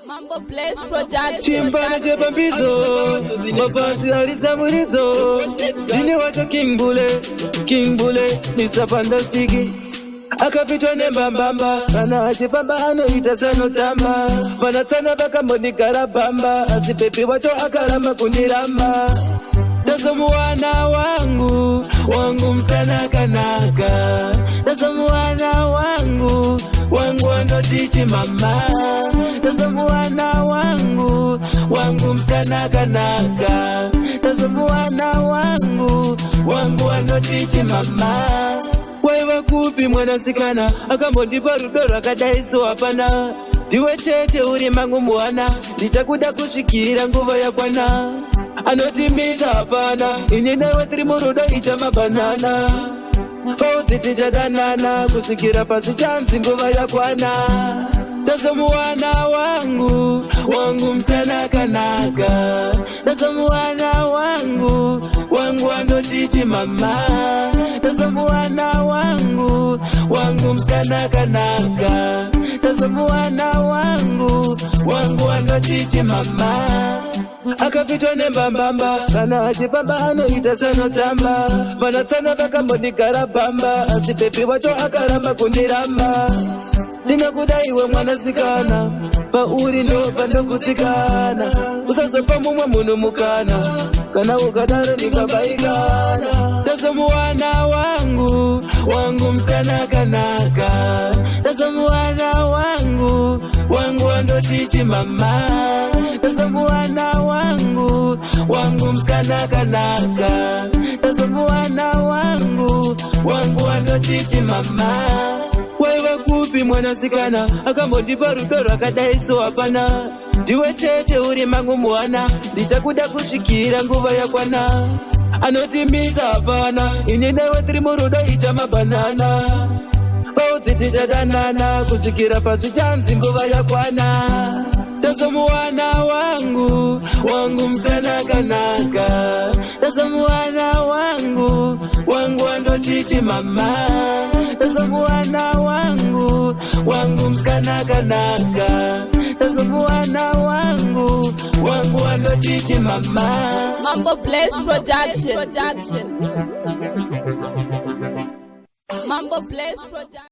Mambo Bless Production. Chimpana chepa mbizo mafansi alisa murizo dini wacho King Bule Mr. Fantastic akapitwa nembambamba kana achipamba anoita sanotamba vanatana vakambonikara bamba asi pepe wacho akaramba kundiramba ndazomuwana wangu msanakanaka ndazomuwana wangu andotichi mama ndazomuwana wangu msanakanaka ndazomuwana wangu andotichi mama waiva kupi mwanasikana akambondipa rudo rwakadaiso hapana ndiwe chete uri mangu muwana ndichakuda kusvikira nguva yakwana anotimisa hapana ini newe tiri murudo icha mabanana paudzitichadanana kusvikira pasi chanzi nguva yakwana ndazomuwana wangu msanakanaka ndazomuwana wangu andotichi mama ndazomuwana wangu msanakanaka ndazomuwana wangu andotichi mama akapitwa nembambamba kana achipamba anoita sanotamba vanatana vakambonikara bamba asi pepe wacho akaramba kundiramba ndinakuda iwe mwanasikana pauri ndo pandokutsikana usazopa mumwe munhu mukana kana ukadaro ndikabaikana ndazomuwana wangu msanakanaka ndazomuwana wangu andotichi mama ndazomuwana wangu msanakanaka ndazomuwana wangu andotichi mama waiva kupi mwanasikana akambondipa rudo rwakadaiso hapana ndiwe chete uri mangu muwana ndichakuda kusvikira nguva yakwana anotimisa hapana ini newe tiri murudo icha mabanana paudzitichadanana kusvikira pasi chanzi nguva yakwana ndazomuwana wangu msanakanaka ndazomuwana wangu andotichi mama ndazomuwana wangu msanakanaka ndazomuwana wangu andotichi mama. Mambo Bless Production. Mambo Bless Production.